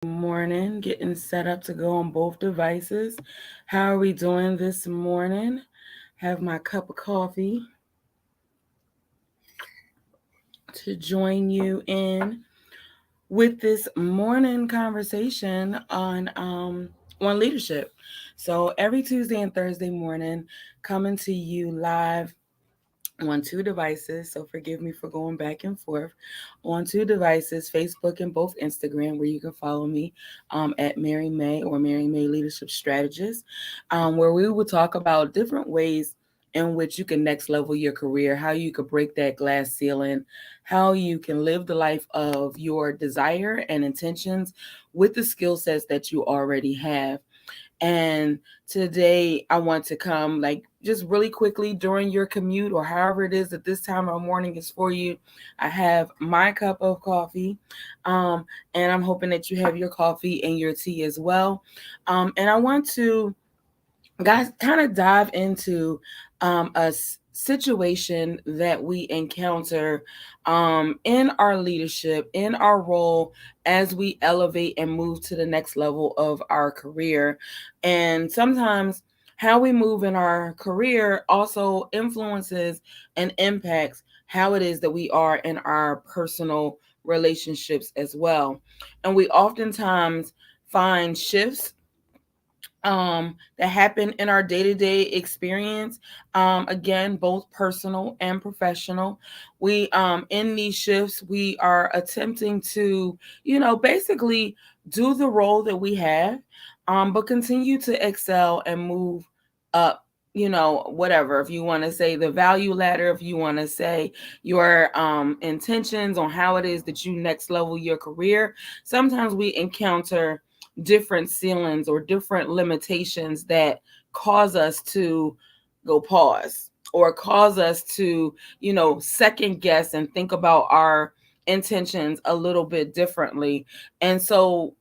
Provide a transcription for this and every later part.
Morning, getting set up to go on both devices. How are we doing this morning? Have my cup of coffee to join you in with this morning conversation on leadership. So every Tuesday and Thursday morning, coming to you live on two devices. So forgive me for going back and forth on two devices, Facebook and both Instagram, where you can follow me at Mary May or Mary May Leadership Strategist, where we will talk about different ways in which you can next level your career, how you could break that glass ceiling, how you can live the life of your desire and intentions with the skill sets that you already have. And today I want to come like just really quickly during your commute or however it is that this time of morning is for you. I have my cup of coffee. And I'm hoping that you have your coffee and your tea as well. And I want to guys kind of dive into situation that we encounter in our leadership, in our role as we elevate and move to the next level of our career. And sometimes how we move in our career also influences and impacts how it is that we are in our personal relationships as well. And we oftentimes find shifts that happen in our day-to-day experience, again both personal and professional. We in these shifts we are attempting to basically do the role that we have, but continue to excel and move up, whatever, if you want to say the value ladder, if you want to say your intentions on how it is that you next level your career. Sometimes we encounter different ceilings or different limitations that cause us to go pause or cause us to, second guess and think about our intentions a little bit differently. And so,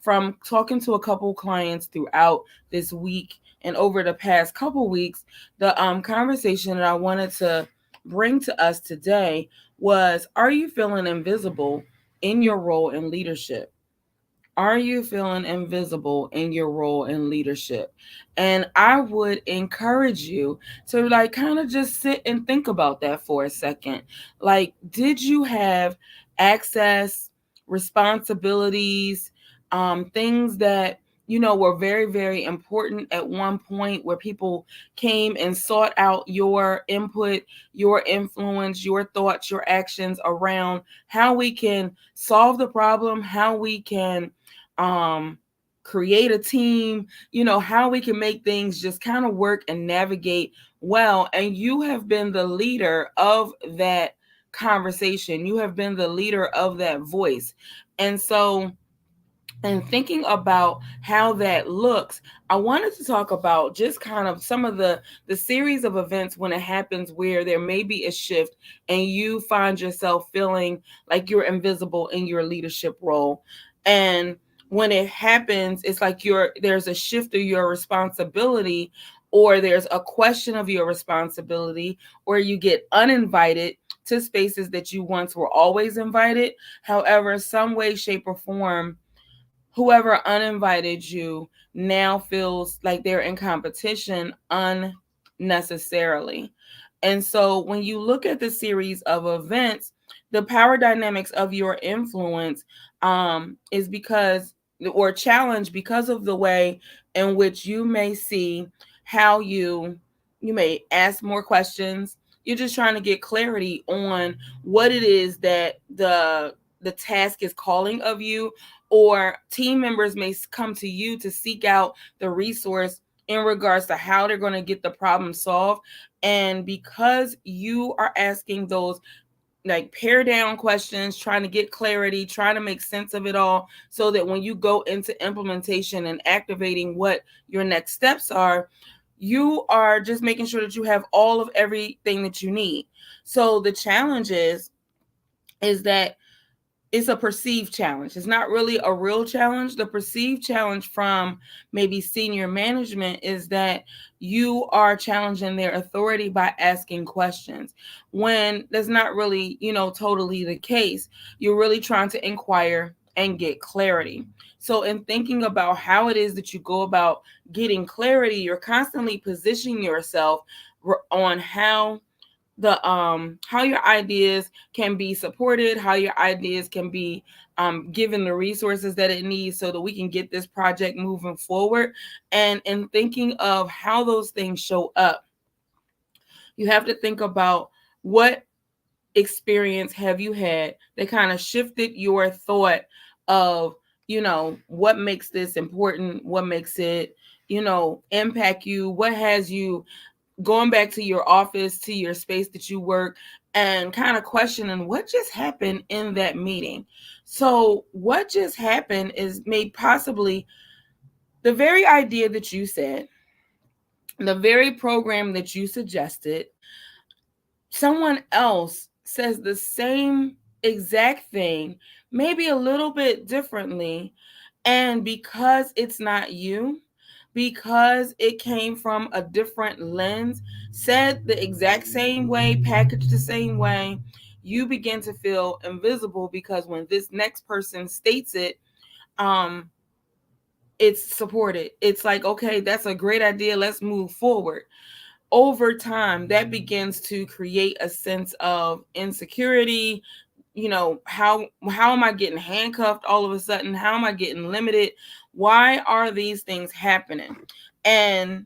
from talking to a couple clients throughout this week and over the past couple weeks, the conversation that I wanted to bring to us today was, are you feeling invisible in your role in leadership? Are you feeling invisible in your role in leadership? And I would encourage you to like kind of just sit and think about that for a second. Like, did you have access, responsibilities, things that were very, very important at one point where people came and sought out your input, your influence, your thoughts, your actions around how we can solve the problem, how we can um create a team, how we can make things just kind of work and navigate well. And you have been the leader of that conversation, you have been the leader of that voice. And so, and thinking about how that looks, I wanted to talk about just kind of some of the series of events when it happens where there may be a shift and you find yourself feeling like you're invisible in your leadership role. And when it happens, it's like there's a shift of your responsibility, or there's a question of your responsibility, or you get uninvited to spaces that you once were always invited. However, some way, shape, or form, whoever uninvited you now feels like they're in competition unnecessarily. And so when you look at the series of events, the power dynamics of your influence is because, or challenge because of the way in which you may see how you may ask more questions. You're just trying to get clarity on what it is that the task is calling of you, or team members may come to you to seek out the resource in regards to how they're going to get the problem solved. And because you are asking those like pare down questions, trying to get clarity, trying to make sense of it all, so that when you go into implementation and activating what your next steps are, you are just making sure that you have all of everything that you need. So the challenge is that it's a perceived challenge. It's not really a real challenge. The perceived challenge from maybe senior management is that you are challenging their authority by asking questions, when that's not really, totally the case. You're really trying to inquire and get clarity. So, in thinking about how it is that you go about getting clarity, you're constantly positioning yourself on how your ideas can be supported, how your ideas can be given the resources that it needs so that we can get this project moving forward. And in thinking of how those things show up, you have to think about what experience have you had that kind of shifted your thought of, what makes this important, what makes it, impact you, what has you going back to your office, to your space that you work, and kind of questioning what just happened in that meeting. So, what just happened is maybe possibly the very idea that you said, the very program that you suggested, someone else says the same exact thing, maybe a little bit differently. And because it's not you, because it came from a different lens, said the exact same way, packaged the same way, you begin to feel invisible because when this next person states it, um, it's supported. It's like, okay, that's a great idea. Let's move forward. Over time, that begins to create a sense of insecurity. How am I getting handcuffed all of a sudden? How am I getting limited? Why are these things happening? And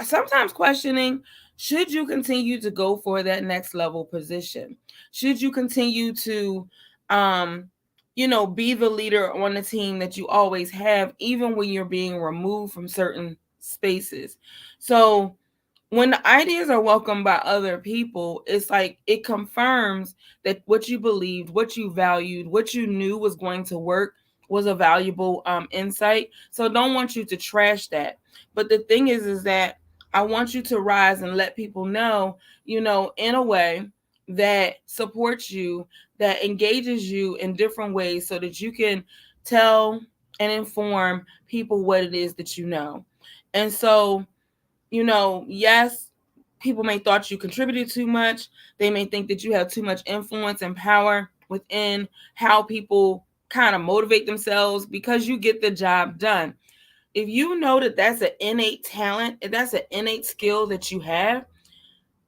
sometimes questioning, should you continue to go for that next level position? Should you continue to um be the leader on the team that you always have, even when you're being removed from certain spaces? So when the ideas are welcomed by other people, it's like it confirms that what you believed, what you valued, what you knew was going to work was a valuable insight. So I don't want you to trash that. But the thing is that I want you to rise and let people know, in a way that supports you, that engages you in different ways so that you can tell and inform people what it is that you know. And so, yes, people may thought you contributed too much. They may think that you have too much influence and power within how people kind of motivate themselves because you get the job done. If you know that that's an innate talent, if that's an innate skill that you have,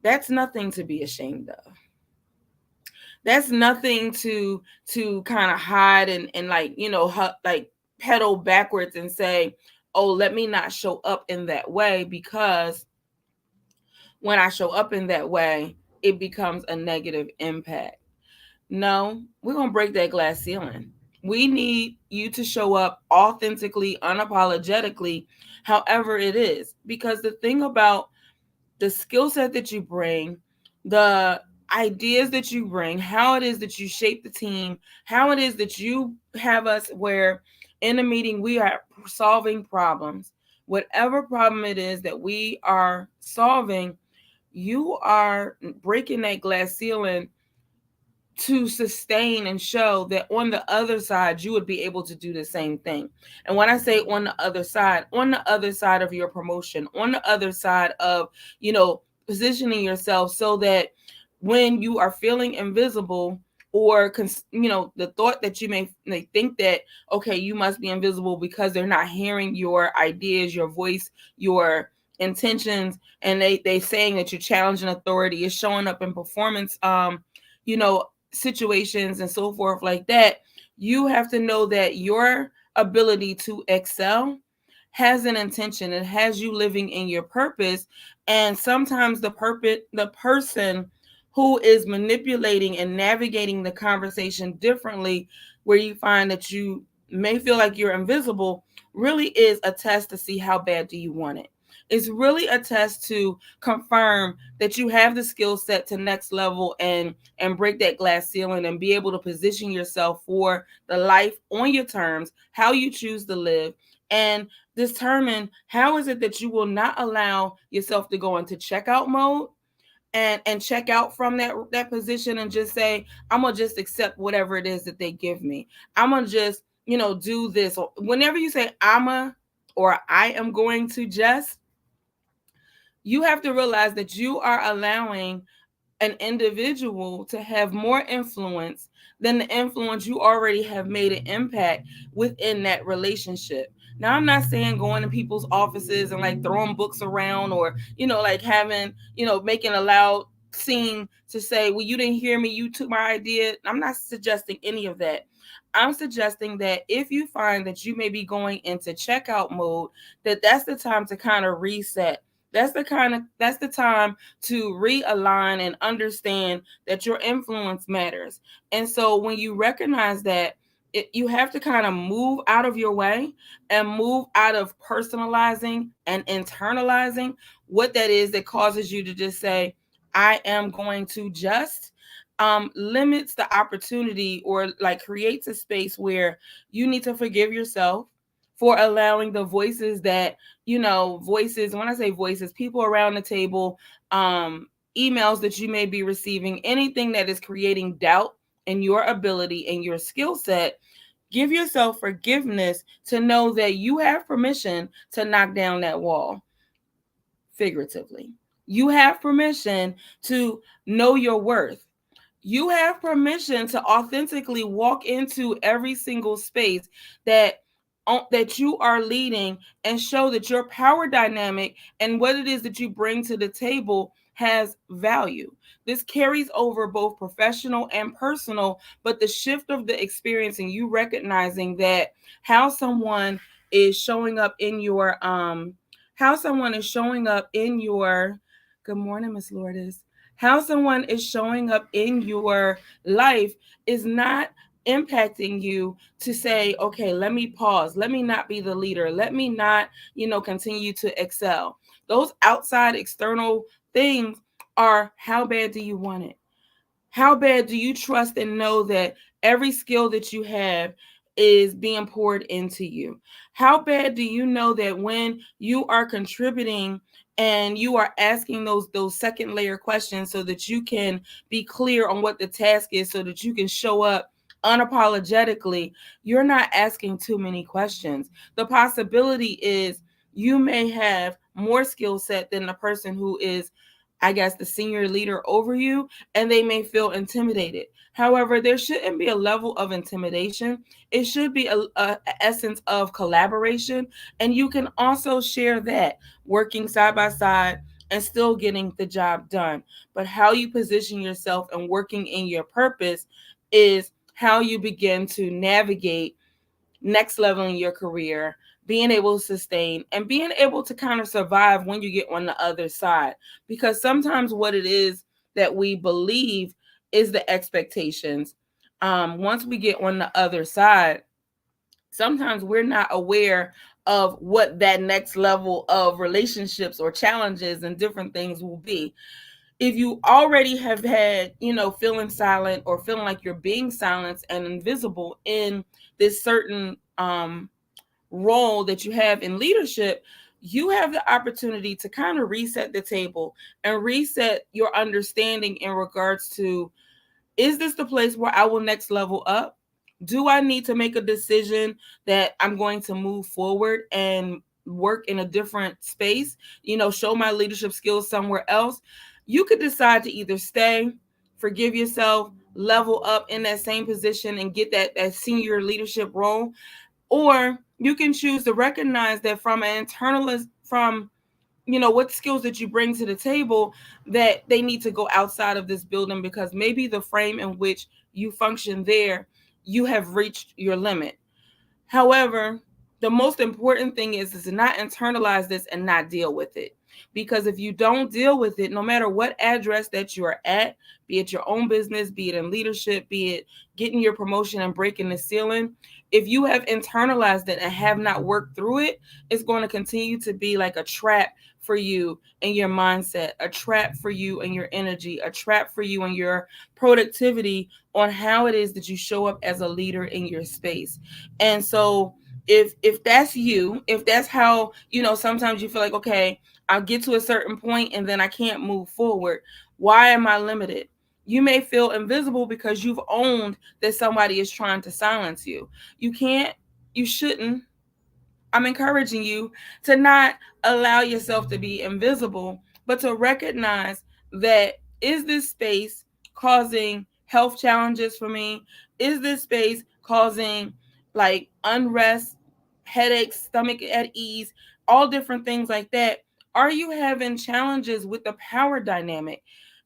that's nothing to be ashamed of. That's nothing to kind of hide and like, like pedal backwards and say, oh, let me not show up in that way, because when I show up in that way, it becomes a negative impact. No, we're going to break that glass ceiling. We need you to show up authentically, unapologetically, however it is. Because the thing about the skill set that you bring, the ideas that you bring, how it is that you shape the team, how it is that you have us where in a meeting we are solving problems, whatever problem it is that we are solving, you are breaking that glass ceiling to sustain and show that on the other side you would be able to do the same thing. And when I say on the other side of your promotion, on the other side of, positioning yourself so that when you are feeling invisible, or the thought that you may think that, okay, you must be invisible because they're not hearing your ideas, your voice, your intentions, and they saying that you're challenging authority is showing up in performance you know situations and so forth like that. You have to know that your ability to excel has an intention. It has you living in your purpose. And sometimes the person who is manipulating and navigating the conversation differently, where you find that you may feel like you're invisible, really is a test to see how bad do you want it. It's really a test to confirm that you have the skill set to next level and break that glass ceiling and be able to position yourself for the life on your terms, how you choose to live, and determine how is it that you will not allow yourself to go into checkout mode and check out from that position and just say, I'm gonna just accept whatever it is that they give me. I'm gonna just, do this. Whenever you say or I am going to just, you have to realize that you are allowing an individual to have more influence then the influence, you already have made an impact within that relationship. Now, I'm not saying going to people's offices and like throwing books around, or, like having, making a loud scene to say, well, you didn't hear me, you took my idea. I'm not suggesting any of that. I'm suggesting that if you find that you may be going into checkout mode, that's the time to kind of reset. That's the time to realign and understand that your influence matters. And so when you recognize that, you have to kind of move out of your way and move out of personalizing and internalizing what that is that causes you to just say, I am going to just, limits the opportunity, or like creates a space where you need to forgive yourself for allowing the voices that, voices, when I say voices, people around the table, emails that you may be receiving, anything that is creating doubt in your ability and your skill set. Give yourself forgiveness to know that you have permission to knock down that wall, figuratively. You have permission to know your worth. You have permission to authentically walk into every single space that that you are leading, and show that your power dynamic and what it is that you bring to the table has value. This carries over both professional and personal, but the shift of the experience and you recognizing that how someone is showing up in your how someone is showing up in your good morning, Miss Lourdes, how someone is showing up in your life is not impacting you to say, okay, let me pause, let me not be the leader, let me not, continue to excel. Those outside external things are, how bad do you want it? How bad do you trust and know that every skill that you have is being poured into you? How bad do you know that when you are contributing and you are asking those second layer questions so that you can be clear on what the task is, so that you can show up unapologetically, you're not asking too many questions. The possibility is you may have more skill set than the person who is, I guess, the senior leader over you, and they may feel intimidated. However, there shouldn't be a level of intimidation. It should be a essence of collaboration, and you can also share that working side by side and still getting the job done. But how you position yourself and working in your purpose is how you begin to navigate next level in your career, being able to sustain and being able to kind of survive when you get on the other side. Because sometimes what it is that we believe is the expectations. Once we get on the other side, sometimes we're not aware of what that next level of relationships or challenges and different things will be. If you already have had, feeling silent or feeling like you're being silenced and invisible in this certain role that you have in leadership, you have the opportunity to kind of reset the table and reset your understanding in regards to, is this the place where I will next level up? Do I need to make a decision that I'm going to move forward and work in a different space, show my leadership skills somewhere else? You could decide to either stay, forgive yourself, level up in that same position and get that senior leadership role, or you can choose to recognize that from an internal, from what skills that you bring to the table, that they need to go outside of this building, because maybe the frame in which you function there, you have reached your limit. However, the most important thing is to not internalize this and not deal with it. Because if you don't deal with it, no matter what address that you're at, be it your own business, be it in leadership, be it getting your promotion and breaking the ceiling, if you have internalized it and have not worked through it, it's going to continue to be like a trap for you and your mindset, a trap for you and your energy, a trap for you and your productivity on how it is that you show up as a leader in your space. And so if that's you, if that's how, sometimes you feel like, okay, I'll get to a certain point and then I can't move forward. Why am I limited? You may feel invisible because you've owned that somebody is trying to silence you. You can't, you shouldn't. I'm encouraging you to not allow yourself to be invisible, but to recognize that, is this space causing health challenges for me? Is this space causing like unrest, headaches, stomach at ease, all different things like that? Are you having challenges with the power dynamic?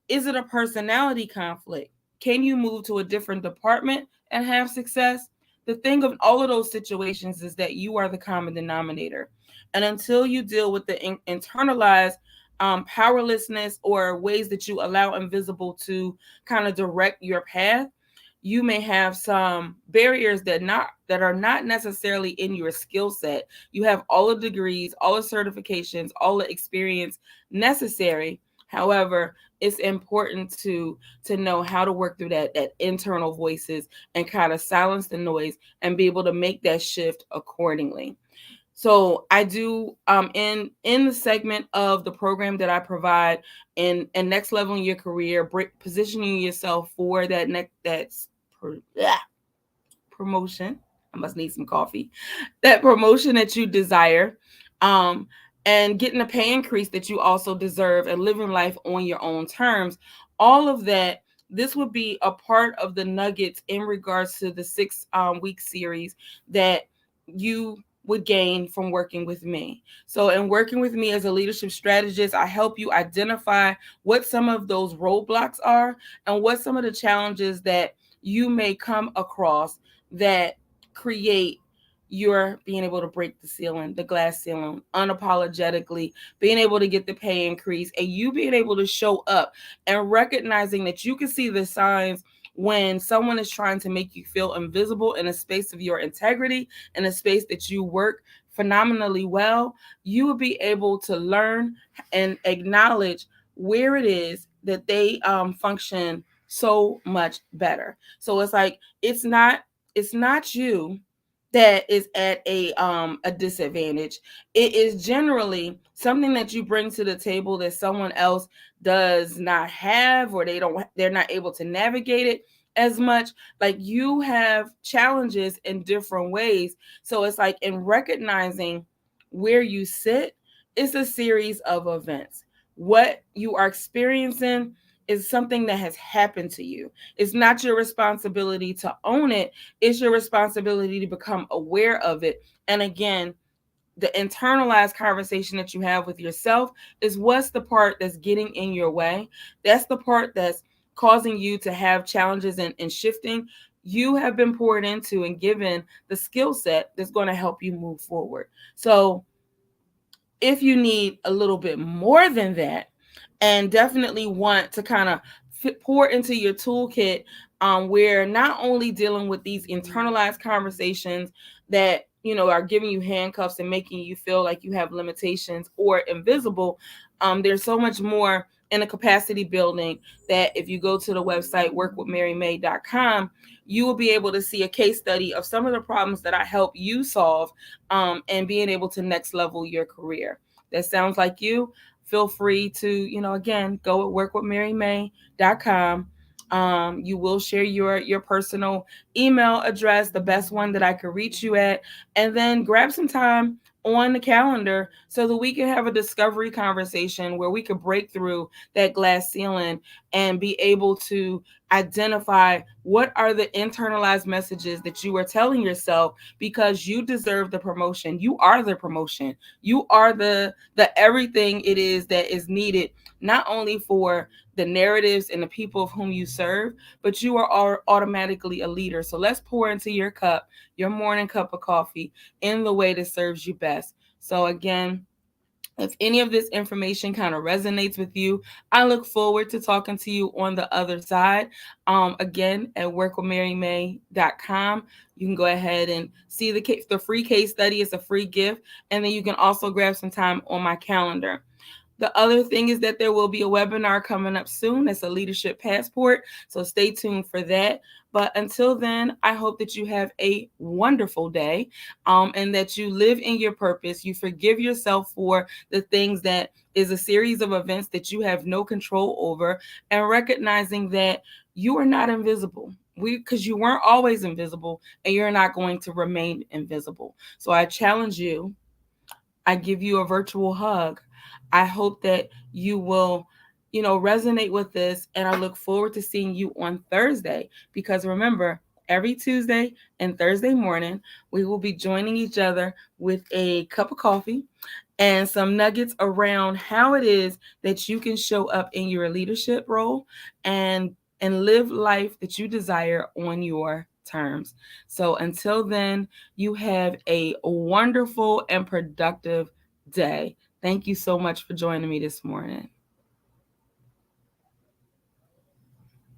Is it a personality conflict? Can you move to a different department and have success? The thing of all of those situations is that you are the common denominator. And until you deal with the internalized powerlessness or ways that you allow invisible to kind of direct your path, you may have some barriers that are not necessarily in your skill set. You have all the degrees, all the certifications, all the experience necessary. However, it's important to know how to work through that internal voices and kind of silence the noise and be able to make that shift accordingly. So I do in the segment of the program that I provide in next level in your career, positioning yourself for that next promotion. I must need some coffee. That promotion that you desire, um, and getting a pay increase that you also deserve, and living life on your own terms. All of that. This would be a part of the nuggets in regards to the 6 week series that you would gain from working with me. So, in working with me as a leadership strategist, I help you identify what some of those roadblocks are and what some of the challenges that you may come across that create your being able to break the ceiling, the glass ceiling, unapologetically, being able to get the pay increase, and you being able to show up and recognizing that you can see the signs when someone is trying to make you feel invisible in a space of your integrity, in a space that you work phenomenally well. You will be able to learn and acknowledge where it is that they function so much better. So it's like it's not you that is at a disadvantage. It is generally something that you bring to the table that someone else does not have, or they're not able to navigate it as much. Like, you have challenges in different ways. So it's like, in recognizing where you sit, it's a series of events. What you are experiencing is something that has happened to you. It's not your responsibility to own it. It's your responsibility to become aware of it. And again, the internalized conversation that you have with yourself is what's the part that's getting in your way. That's the part that's causing you to have challenges and shifting. You have been poured into and given the skill set that's going to help you move forward. So if you need a little bit more than that, and definitely want to kind of pour into your toolkit, where not only dealing with these internalized conversations that are giving you handcuffs and making you feel like you have limitations or invisible. There's so much more in a capacity building that if you go to the website workwithmarymay.com, you will be able to see a case study of some of the problems that I help you solve, and being able to next level your career. That sounds like you. Feel free to, again, go at workwithmarymay.com. You will share your personal email address, the best one that I could reach you at, and then grab some time on the calendar so that we can have a discovery conversation where we could break through that glass ceiling and be able to identify what are the internalized messages that you are telling yourself, because you deserve the promotion. You are the promotion. You are the everything it is that is needed, not only for the narratives and the people of whom you serve, but you are automatically a leader. So let's pour into your cup, your morning cup of coffee, in the way that serves you best. So again, if any of this information kind of resonates with you, I look forward to talking to you on the other side. Again, at workwithmarymay.com, you can go ahead and see the free case study. It's a free gift. And then you can also grab some time on my calendar. The other thing is that there will be a webinar coming up soon. That's a leadership passport. So stay tuned for that. But until then, I hope that you have a wonderful day, and that you live in your purpose. You forgive yourself for the things that is a series of events that you have no control over, and recognizing that you are not invisible. Because you weren't always invisible, and you're not going to remain invisible. So I challenge you. I give you a virtual hug. I hope that you will, resonate with this. And I look forward to seeing you on Thursday, because remember, every Tuesday and Thursday morning, we will be joining each other with a cup of coffee and some nuggets around how it is that you can show up in your leadership role and live life that you desire on your terms. So until then, you have a wonderful and productive day. Thank you so much for joining me this morning.